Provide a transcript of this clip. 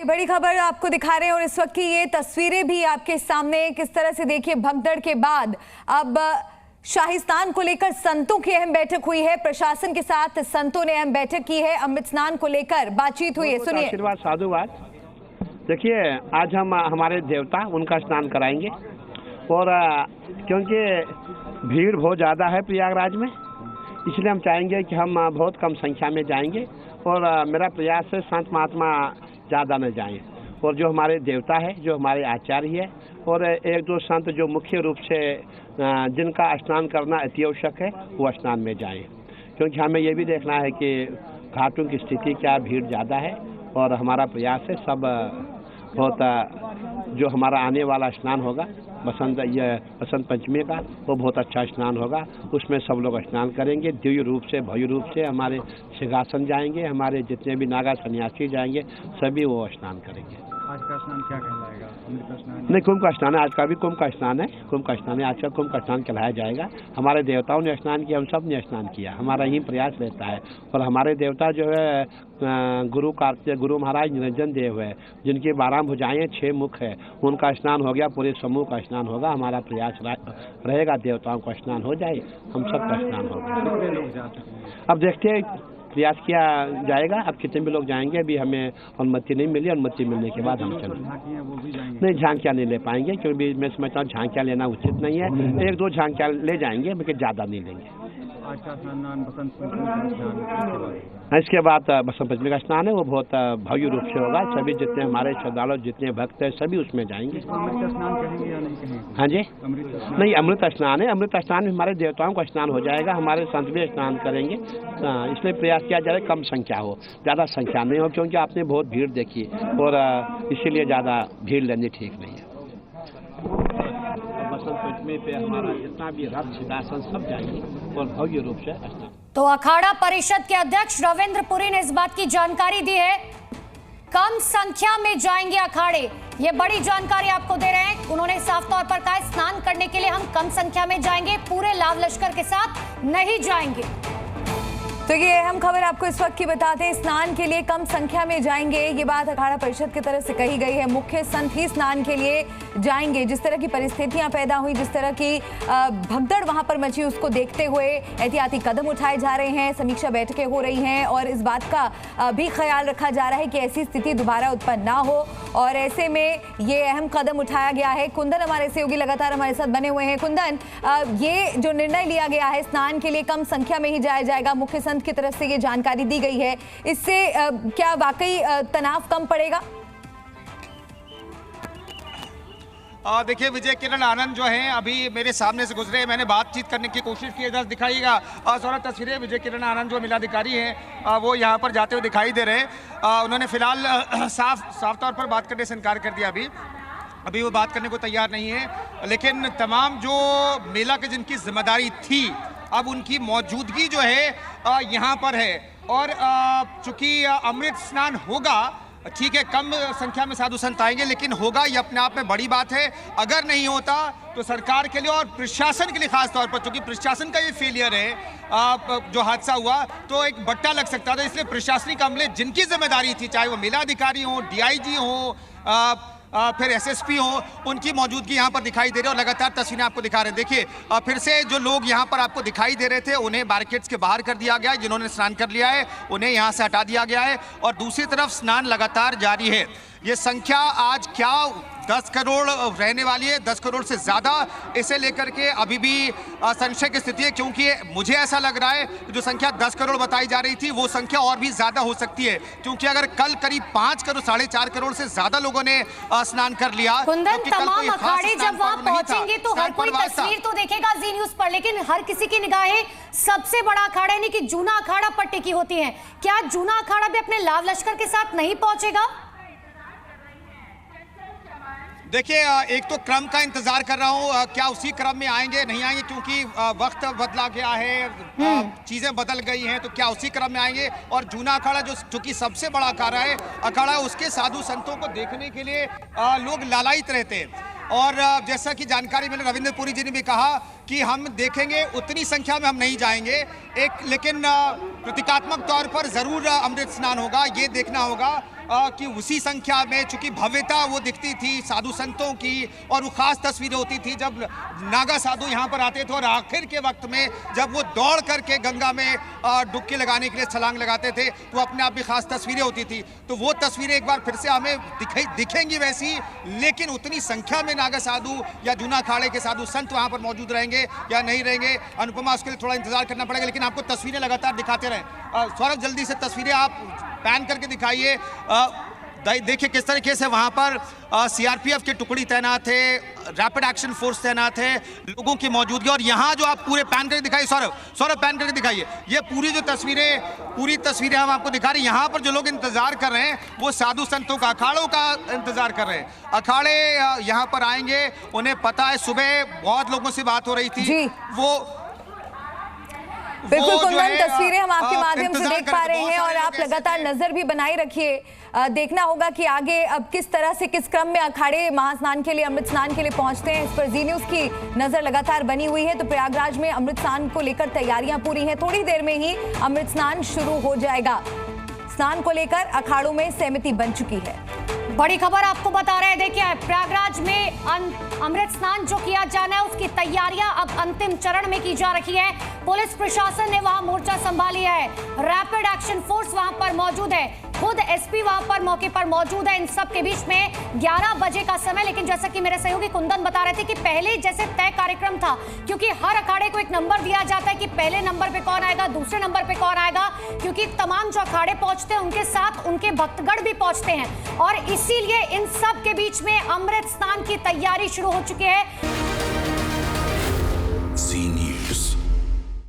बड़ी खबर आपको दिखा रहे हैं और इस वक्त की ये तस्वीरें भी आपके सामने किस तरह से देखिए भगदड़ के बाद अब शाही स्नान को लेकर संतों की अहम बैठक हुई है। प्रशासन के साथ संतों ने अहम बैठक की है। अमृत स्नान को लेकर बातचीत हुई है, सुनिए। आशीर्वाद साधुवाद। देखिए आज हम हमारे देवता उनका स्नान कराएंगे और क्योंकि भीड़ बहुत ज़्यादा है प्रयागराज में, इसलिए हम चाहेंगे कि हम बहुत कम संख्या में जाएंगे और मेरा प्रयास है संत महात्मा ज़्यादा न जाएं और जो हमारे देवता है, जो हमारे आचार्य है और एक दो संत जो मुख्य रूप से जिनका स्नान करना अति आवश्यक है वो स्नान में जाएं, क्योंकि हमें ये भी देखना है कि घाटों की स्थिति क्या, भीड़ ज़्यादा है और हमारा प्रयास है सब बहुत जो हमारा आने वाला स्नान होगा बसंत पंचमी का, वो बहुत अच्छा स्नान होगा। उसमें सब लोग स्नान करेंगे, दिव्य रूप से भव्य रूप से हमारे सिंहासन जाएंगे, हमारे जितने भी नागा सन्यासी जाएंगे सभी वो स्नान करेंगे। आज का स्नान क्या कहलाएगा? अमृत स्नान नहीं, कुंभ का स्नान है। आज का भी कुंभ का स्नान है, कुंभ का स्नान है। आज का कुंभ का स्नान कहलाया जाएगा। हमारे देवताओं ने स्नान किया, हम सब ने स्नान किया, हमारा यही प्रयास रहता है। और हमारे देवता जो है गुरु महाराज निरंजन देव है, जिनकी 12 भुजाएं 6 मुख है, उनका स्नान हो गया, पूरे समूह का स्नान होगा। हमारा प्रयास रहेगा देवताओं का स्नान हो जाए, हम सब का स्नान होगा। अब देखते हैं, प्रयास किया जाएगा। अब कितने भी लोग जाएंगे, अभी हमें अनुमति नहीं मिली, अनुमति मिलने के बाद हम चलेंगे। नहीं, झांकियाँ नहीं ले पाएंगे क्योंकि मैं समझता हूँ झांकियाँ लेना उचित नहीं है। 1-2 झांकियाँ ले जाएंगे, लेकिन ज़्यादा नहीं लेंगे। आज का स्नान बसंत पंचमी का स्नान, इसके बाद बसंत पंचमी का स्नान है, वो बहुत भव्य रूप से होगा। सभी जितने हमारे श्रद्धालु, जितने भक्त हैं, सभी उसमें जाएंगे। अमृत स्नान कहेंगे या नहीं कहेंगे? हाँ जी, नहीं, अमृत स्नान है। अमृत स्नान में हमारे देवताओं का स्नान हो जाएगा, हमारे संत भी स्नान करेंगे। इसलिए प्रयास किया जाए कम संख्या हो, ज़्यादा संख्या नहीं हो, क्योंकि आपने बहुत भीड़ देखी और इसीलिए ज़्यादा भीड़ लेनी ठीक नहीं है। बसंत पंचमी पे हमारा जितना भी रथ सिंहासन सब जाएंगे और भव्य रूप से स्नान। तो अखाड़ा परिषद के अध्यक्ष रविंद्र पुरी ने इस बात की जानकारी दी है, कम संख्या में जाएंगे अखाड़े। ये बड़ी जानकारी आपको दे रहे हैं। उन्होंने साफ तौर पर कहा स्नान करने के लिए हम कम संख्या में जाएंगे, पूरे लाव लश्कर के साथ नहीं जाएंगे। तो ये अहम खबर आपको इस वक्त की बताते हैं, स्नान के लिए कम संख्या में जाएंगे। ये बात अखाड़ा परिषद की तरफ से कही गई है। मुख्य संत ही स्नान के लिए जाएंगे। जिस तरह की परिस्थितियां पैदा हुई, जिस तरह की भगदड़ वहां पर मची, उसको देखते हुए एहतियाती कदम उठाए जा रहे हैं, समीक्षा बैठकें हो रही हैं और इस बात का भी ख्याल रखा जा रहा है कि ऐसी स्थिति दोबारा उत्पन्न ना हो। और ऐसे में ये अहम कदम उठाया गया है। कुंदन हमारे सहयोगी लगातार हमारे साथ बने हुए हैं। कुंदन, ये जो निर्णय लिया गया है स्नान के लिए कम संख्या में ही जाया जाएगा, मुख्य संत की तरफ से ये जानकारी दी गई है, इससे क्या वाकई तनाव कम पड़ेगा? देखिए विजय किरण आनंद जो हैं अभी मेरे सामने से गुजरे, मैंने बातचीत करने की कोशिश की, इधर दिखाइएगा सारा तस्वीरें। विजय किरण आनंद जो मिलाधिकारी हैं वो यहाँ पर जाते हुए दिखाई दे रहे हैं। उन्होंने फिलहाल साफ तौर पर बात करने से इनकार कर दिया। अभी वो बात करने को तैयार नहीं है, लेकिन तमाम जो मेला की जिनकी जिम्मेदारी थी, अब उनकी मौजूदगी जो है यहाँ पर है। और चूंकि अमृत स्नान होगा, ठीक है, कम संख्या में साधु संत आएंगे, लेकिन होगा, ये अपने आप में बड़ी बात है। अगर नहीं होता तो सरकार के लिए और प्रशासन के लिए खास तौर पर, क्योंकि प्रशासन का ये फेलियर है, जो हादसा हुआ तो एक बट्टा लग सकता था। इसलिए प्रशासनिक अमले जिनकी जिम्मेदारी थी, चाहे वो मेला अधिकारी हो, DIG हो, फिर SSP हो, उनकी मौजूदगी यहाँ पर दिखाई दे रही है। और लगातार तस्वीरें आपको दिखा रहे हैं। देखिए फिर से जो लोग यहाँ पर आपको दिखाई दे रहे थे, उन्हें बैरिकेड्स के बाहर कर दिया गया है। जिन्होंने स्नान कर लिया है उन्हें यहाँ से हटा दिया गया है और दूसरी तरफ स्नान लगातार जारी है। ये संख्या आज क्या 10 करोड़ रहने वाली है, 10 करोड़ से ज़्यादा, इसे लेकर के अभी भी संशय की स्थिति है। क्योंकि मुझे ऐसा लग रहा है कि जो संख्या 10 करोड़ बताई जा रही थी वो संख्या और भी ज़्यादा हो सकती है, क्योंकि अगर कल करीब 5 करोड़ 4.5 करोड़ से ज़्यादा लोगों ने स्नान कर लिया। कुंदन, तमाम अखाड़े जब वहाँ पहुंचेंगे तो हर कोई तस्वीर तो देखेगा जी न्यूज़ पर, लेकिन हर किसी की निगाहें सबसे बड़ा अखाड़ा यानी कि जूना अखाड़ा पर टिकी होती है। क्या जूना अखाड़ा भी अपने लाव लश्कर के साथ नहीं पहुंचेगा? देखिए एक तो क्रम का इंतजार कर रहा हूँ, क्या उसी क्रम में आएंगे नहीं आएंगे, क्योंकि वक्त बदला गया है, चीजें बदल गई हैं, तो क्या उसी क्रम में आएंगे। और जूना अखाड़ा जो चूंकि सबसे बड़ा अखाड़ा है, उसके साधु संतों को देखने के लिए लोग लालायित रहते हैं। और जैसा कि जानकारी मिली, रविंद्र पुरी जी ने भी कहा कि हम देखेंगे उतनी संख्या में हम नहीं जाएंगे, लेकिन प्रतीकात्मक तौर पर ज़रूर अमृत स्नान होगा। ये देखना होगा कि उसी संख्या में, चूंकि भव्यता वो दिखती थी साधु संतों की, और वो खास तस्वीरें होती थी जब नागा साधु यहाँ पर आते थे और आखिर के वक्त में जब वो दौड़ करके गंगा में डुबकी लगाने के लिए छलांग लगाते थे, तो अपने आप भी खास तस्वीरें होती थी। तो वो तस्वीरें एक बार फिर से हमें दिखेंगी वैसी, लेकिन उतनी संख्या में नागा साधु या जूना अखाड़े के साधु संत वहाँ पर मौजूद रहेंगे या नहीं रहेंगे, अनुपमा, उसके लिए थोड़ा इंतजार करना पड़ेगा। लेकिन आपको तस्वीरें लगातार दिखाते रहें। सौरभ, जल्दी से तस्वीरें आप पैन करके दिखाइए। देखिए किस तरीके से वहां पर सीआरपीएफ की टुकड़ी तैनात है, रैपिड एक्शन फोर्स तैनात है, लोगों की मौजूदगी। और यहाँ जो आप पूरे पैन करके दिखाइए, सौरभ पैन करके दिखाइए, ये पूरी तस्वीरें हम आपको दिखा रहे हैं। यहाँ पर जो लोग इंतजार कर रहे हैं वो साधु संतों का, अखाड़ों का इंतजार कर रहे हैं। अखाड़े यहाँ पर आएंगे, उन्हें पता है, सुबह बहुत लोगों से बात हो रही थी, बिल्कुल कुंदन, तस्वीरें हम आपके माध्यम से देख पा रहे हैं और आप लगातार नजर भी बनाए रखिए। देखना होगा कि आगे अब किस तरह से, किस क्रम में अखाड़े महास्नान के लिए, अमृत स्नान के लिए पहुंचते हैं। इस पर जी न्यूज की नजर लगातार बनी हुई है। तो प्रयागराज में अमृत स्नान को लेकर तैयारियां पूरी हैं, थोड़ी देर में ही अमृत स्नान शुरू हो जाएगा। स्नान को लेकर अखाड़ों में सहमति बन चुकी है। बड़ी खबर आपको बता रहे हैं, देखिए प्रयागराज में अमृत स्नान जो किया जाना है उसकी तैयारियां अब अंतिम चरण में की जा रही है। पुलिस प्रशासन ने वहां मोर्चा संभालिया है, रैपिड एक्शन फोर्स वहां पर मौजूद है, खुद एसपी वहां पर मौके पर मौजूद है। इन सब के बीच में 11 बजे का समय, लेकिन जैसा कि मेरे सहयोगी कुंदन बता रहे थे कि पहले जैसे तय कार्यक्रम था, क्योंकि हर अखाड़े को एक नंबर दिया जाता है कि पहले नंबर पे कौन आएगा, दूसरे नंबर पे कौन आएगा, क्योंकि तमाम जो अखाड़े पहुंचते हैं उनके साथ उनके भक्तगण भी पहुंचते हैं और इसीलिए इन सब के बीच में अमृत स्नान की तैयारी शुरू हो चुकी है।